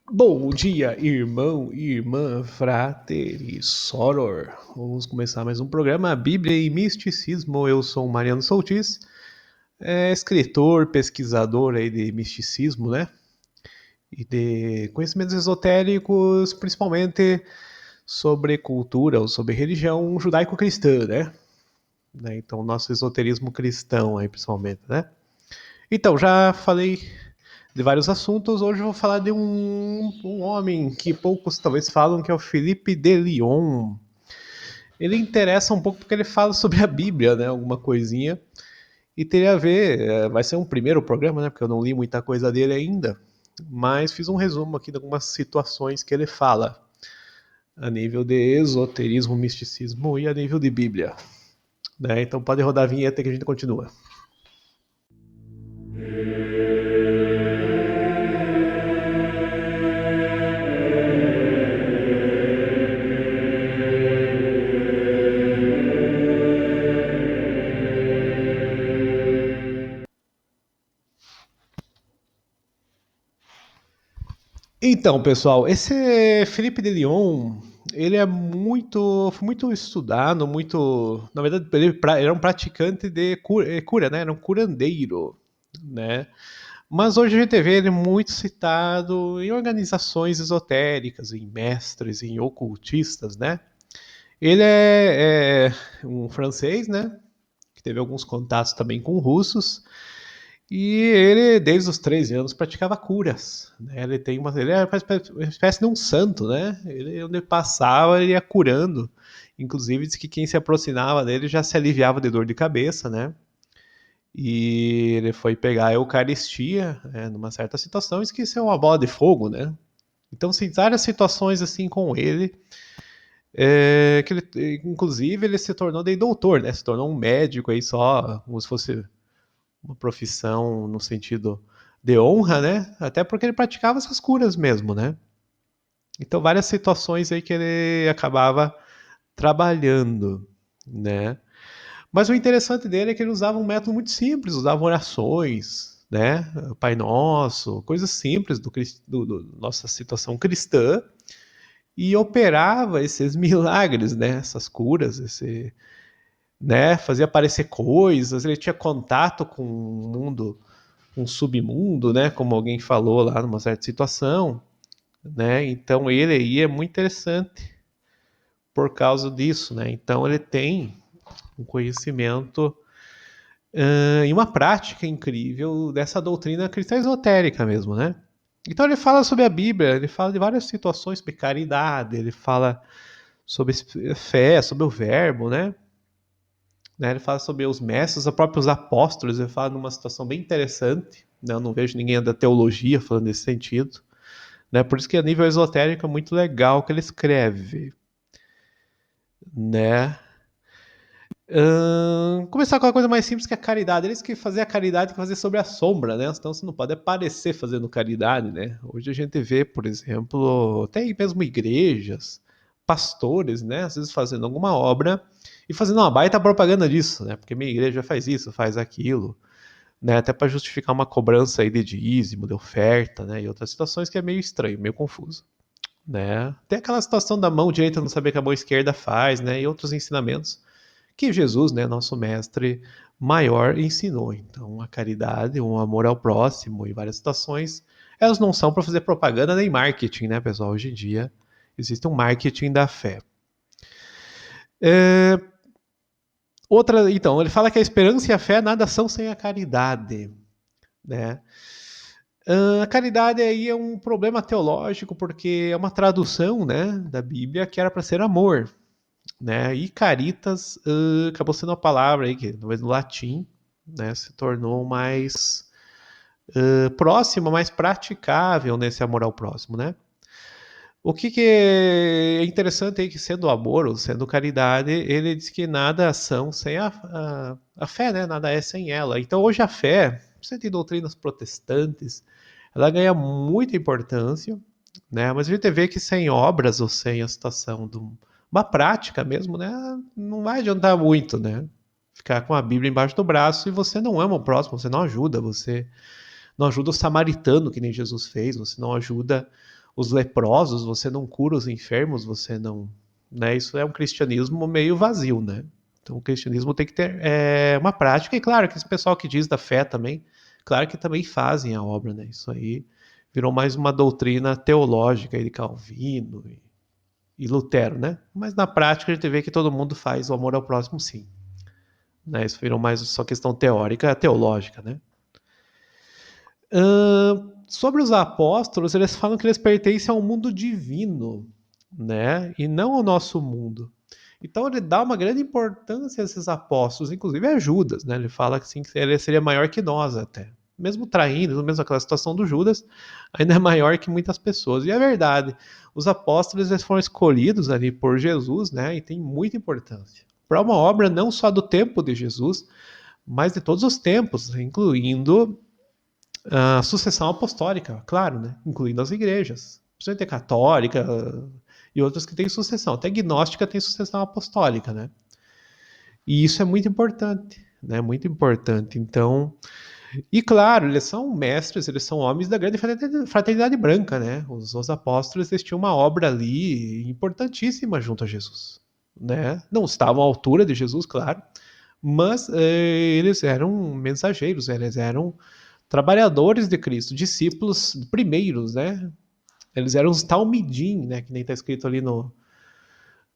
Bom dia, irmão e irmã, frater e soror. Vamos começar mais um programa Bíblia e Misticismo. Eu sou o Mariano Soutis, escritor, pesquisador aí de misticismo, né? E de conhecimentos esotéricos, principalmente sobre cultura ou sobre religião judaico-cristã, né? Então, nosso esoterismo cristão aí, principalmente, né? Então, já falei de vários assuntos. Hoje eu vou falar de um homem que poucos talvez falam, que é o Felipe de Lyon. Ele interessa um pouco porque ele fala sobre a Bíblia, né? Alguma coisinha. E teria a ver, vai ser um primeiro programa, né? Porque eu não li muita coisa dele ainda. Mas fiz um resumo aqui de algumas situações que ele fala, a nível de esoterismo, misticismo e a nível de Bíblia. Né? Então pode rodar a vinheta que a gente continua. Então, pessoal, esse Felipe de Lyon, ele foi muito estudado, muito, na verdade, ele era um praticante de cura, né? Era um curandeiro, né? Mas hoje a gente vê ele muito citado em organizações esotéricas, em mestres, em ocultistas, né? Ele é um francês, né? Que teve alguns contatos também com russos. E ele, desde os 13 anos, praticava curas. Né? Ele era uma espécie de um santo, né? Ele, onde passava, ele ia curando. Inclusive, diz que quem se aproximava dele já se aliviava de dor de cabeça, né? E ele foi pegar a Eucaristia, né, numa certa situação, e esqueceu uma bola de fogo, né? Então, sim, várias situações assim com ele, que ele, inclusive, ele se tornou de doutor, né? Se tornou um médico aí só, como se fosse uma profissão no sentido de honra, né? Até porque ele praticava essas curas mesmo, né? Então, várias situações aí que ele acabava trabalhando, né? Mas o interessante dele é que ele usava um método muito simples, usava orações, né? Pai Nosso, coisas simples do nossa situação cristã, e operava esses milagres, né? Essas curas, né? Fazia aparecer coisas, ele tinha contato com o mundo, um submundo, né? Como alguém falou lá numa certa situação, né? Então ele aí é muito interessante por causa disso, né? Então ele tem um conhecimento e uma prática incrível dessa doutrina cristã esotérica mesmo, né? Então ele fala sobre a Bíblia, ele fala de várias situações sobre caridade, ele fala sobre fé, sobre o verbo, né? Ele fala sobre os mestres, os próprios apóstolos, ele fala numa situação bem interessante, né? Eu não vejo ninguém da teologia falando nesse sentido, né? Por isso que a nível esotérico é muito legal o que ele escreve, né? Começar com uma coisa mais simples que a caridade. Eles que fazer a caridade que fazer sobre a sombra, né? Então você não pode aparecer fazendo caridade, né? Hoje a gente vê, por exemplo, até mesmo igrejas, pastores, né? Às vezes fazendo alguma obra e fazendo uma baita propaganda disso, né? Porque minha igreja faz isso, faz aquilo, né? Até para justificar uma cobrança aí de dízimo, de oferta, né? E outras situações que é meio estranho, meio confuso, né? Tem aquela situação da mão direita não saber o que a mão esquerda faz, né? E outros ensinamentos que Jesus, né, nosso mestre maior, ensinou. Então, a caridade, o amor ao próximo e várias situações, elas não são para fazer propaganda nem marketing, né, pessoal? Hoje em dia existe um marketing da fé. É, então, ele fala que a esperança e a fé nada são sem a caridade, né? A caridade aí é um problema teológico porque é uma tradução, né, da Bíblia que era para ser amor, né? E caritas acabou sendo uma palavra aí que, talvez no latim, né, se tornou mais próxima, mais praticável nesse amor ao próximo, né? O que é interessante aí que sendo amor ou sendo caridade, ele diz que nada são sem a fé, né? Nada é sem ela. Então hoje a fé, você tem doutrinas protestantes, ela ganha muita importância, né? Mas a gente vê que sem obras ou sem a situação de uma prática mesmo, né? Não vai adiantar muito, né? Ficar com a Bíblia embaixo do braço e você não ama o próximo, você não ajuda o samaritano que nem Jesus fez, você não ajuda os leprosos, você não cura os enfermos, você não... Né? Isso é um cristianismo meio vazio, né? Então o cristianismo tem que ter uma prática, e claro que esse pessoal que diz da fé também, claro que também fazem a obra, né? Isso aí virou mais uma doutrina teológica aí de Calvino e Lutero, né? Mas na prática a gente vê que todo mundo faz o amor ao próximo, sim. Né? Isso virou mais só questão teórica, teológica, né? Sobre os apóstolos, eles falam que eles pertencem ao mundo divino, né? E não ao nosso mundo. Então ele dá uma grande importância a esses apóstolos, inclusive a Judas, né? Ele fala assim, que ele seria maior que nós até. Mesmo traindo, mesmo aquela situação do Judas, ainda é maior que muitas pessoas. E é verdade, os apóstolos eles foram escolhidos ali por Jesus, né? E tem muita importância. Para uma obra não só do tempo de Jesus, mas de todos os tempos, incluindo a sucessão apostólica, claro, né? Incluindo as igrejas. Principalmente a católica e outras que têm sucessão. Até gnóstica tem sucessão apostólica, né? E isso é muito importante, né? Muito importante. Então, e claro, eles são mestres, eles são homens da grande fraternidade branca, né? Os apóstolos eles tinham uma obra ali importantíssima junto a Jesus, né? Não estavam à altura de Jesus, claro, mas eles eram mensageiros, eles eram trabalhadores de Cristo, discípulos primeiros, né? Eles eram os talmidim, né? Que nem está escrito ali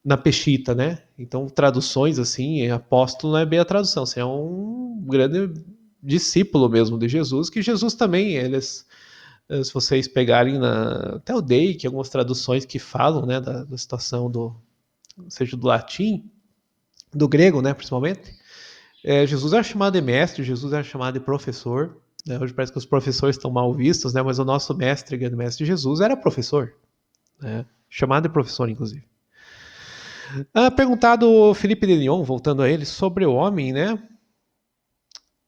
na Peshita, né? Então, traduções assim, apóstolo não é bem a tradução, você é um grande discípulo mesmo de Jesus, que Jesus também, eles, se vocês pegarem até o Dei, algumas traduções que falam, né, da situação seja do latim, do grego, né, principalmente, Jesus era chamado de mestre, Jesus era chamado de professor, né? Hoje parece que os professores estão mal vistos, né? Mas o nosso mestre, grande mestre Jesus, era professor, né? Chamado de professor, inclusive. Perguntado o Felipe de Lyon, voltando a ele, sobre o homem, né?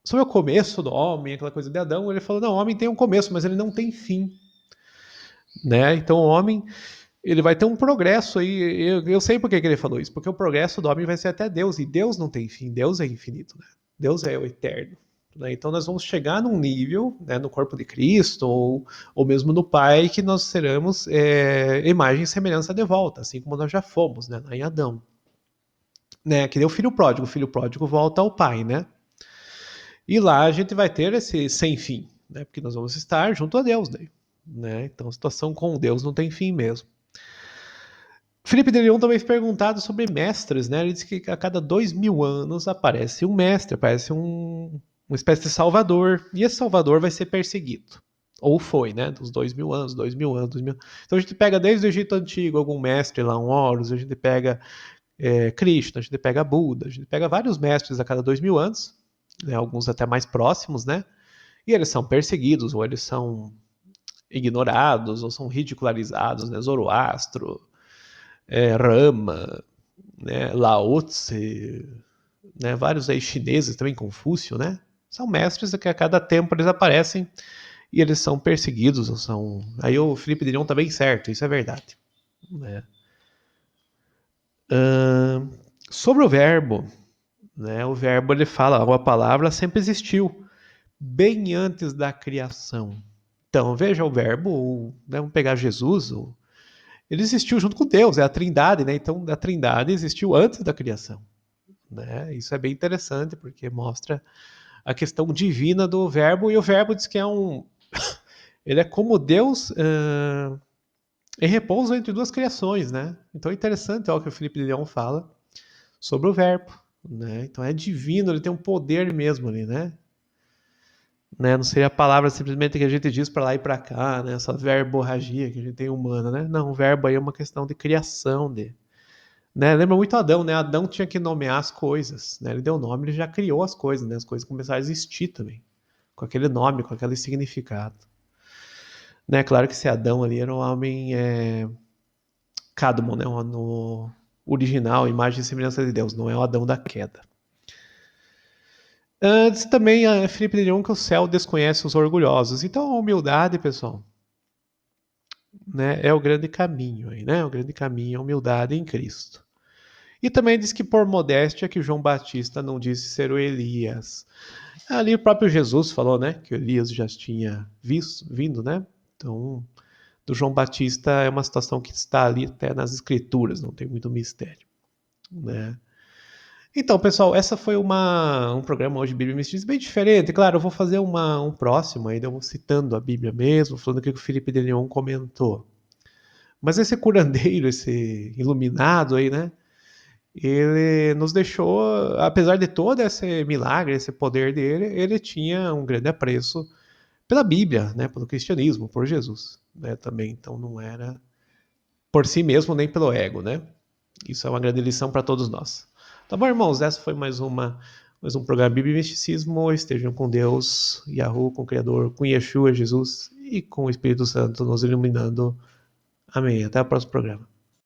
Sobre o começo do homem, aquela coisa de Adão, ele falou, não, o homem tem um começo, mas ele não tem fim, né? Então o homem, ele vai ter um progresso aí, eu sei por que ele falou isso, porque o progresso do homem vai ser até Deus, e Deus não tem fim, Deus é infinito, né? Deus é o eterno. Né? Então nós vamos chegar num nível, né, no corpo de Cristo, ou mesmo no Pai, que nós seremos imagem e semelhança de volta, assim como nós já fomos, né, lá em Adão. Né? Que nem o filho pródigo volta ao Pai, né? E lá a gente vai ter esse sem fim, né? Porque nós vamos estar junto a Deus, né? Então a situação com Deus não tem fim mesmo. Felipe de Leon também foi perguntado sobre mestres, né? Ele disse que a cada 2000 anos aparece um mestre, aparece uma espécie de salvador, e esse salvador vai ser perseguido. Ou foi, né? Dos 2000 anos, 2000 anos, 2000. Então a gente pega desde o Egito Antigo algum mestre lá, um Horus, a gente pega Krishna, a gente pega Buda, a gente pega vários mestres a cada 2000 anos, né? Alguns até mais próximos, né? E eles são perseguidos, ou eles são ignorados, ou são ridicularizados, né? Zoroastro, Rama, né, Lao Tse, né, vários aí chineses também, Confúcio, né? São mestres que a cada tempo eles aparecem e eles são perseguidos, ou são... Aí o Felipe de Lyon tá bem certo, isso é verdade. Né? Sobre o verbo, né, o verbo ele fala, a palavra sempre existiu, bem antes da criação. Então, veja o verbo, né, vamos pegar Jesus, ele existiu junto com Deus, é a Trindade, né? Então a Trindade existiu antes da criação, né? Isso é bem interessante porque mostra a questão divina do Verbo, e o Verbo diz que ele é como Deus em repouso entre duas criações, né? Então é interessante o que o Felipe de Leão fala sobre o Verbo, né? Então é divino, ele tem um poder mesmo ali, né? Não seria a palavra simplesmente que a gente diz para lá e para cá, né? Essa verborragia que a gente tem humana, né? Não, o verbo aí é uma questão de criação, né? Lembra muito Adão, né? Adão tinha que nomear as coisas, né? Ele deu nome, ele já criou as coisas, né? As coisas começaram a existir também, com aquele nome, com aquele significado. Né? Claro que esse Adão ali era um homem Cadmo, né? No original, imagem e semelhança de Deus, não é o Adão da queda. Antes também, Felipe de Lyon, que o céu desconhece os orgulhosos. Então a humildade, pessoal, né, é o grande caminho aí, né? O grande caminho é a humildade em Cristo. E também diz que por modéstia que João Batista não disse ser o Elias. Ali o próprio Jesus falou, né, que o Elias já tinha vindo, né? Então do João Batista é uma situação que está ali até nas escrituras, não tem muito mistério, né? Então, pessoal, essa foi um programa hoje de Bíblia e Misticismo bem diferente. Claro, eu vou fazer um próximo, ainda eu vou citando a Bíblia mesmo, falando o que o Felipe de Lyon comentou. Mas esse curandeiro, esse iluminado aí, né? Ele nos deixou, apesar de todo esse milagre, esse poder dele, ele tinha um grande apreço pela Bíblia, né? Pelo cristianismo, por Jesus, né? Também, então não era por si mesmo nem pelo ego, né? Isso é uma grande lição para todos nós. Tá bom, irmãos? Essa foi mais um programa Bíblia e Misticismo. Estejam com Deus, Yahoo, com o Criador, com Yeshua, Jesus e com o Espírito Santo nos iluminando. Amém. Até o próximo programa.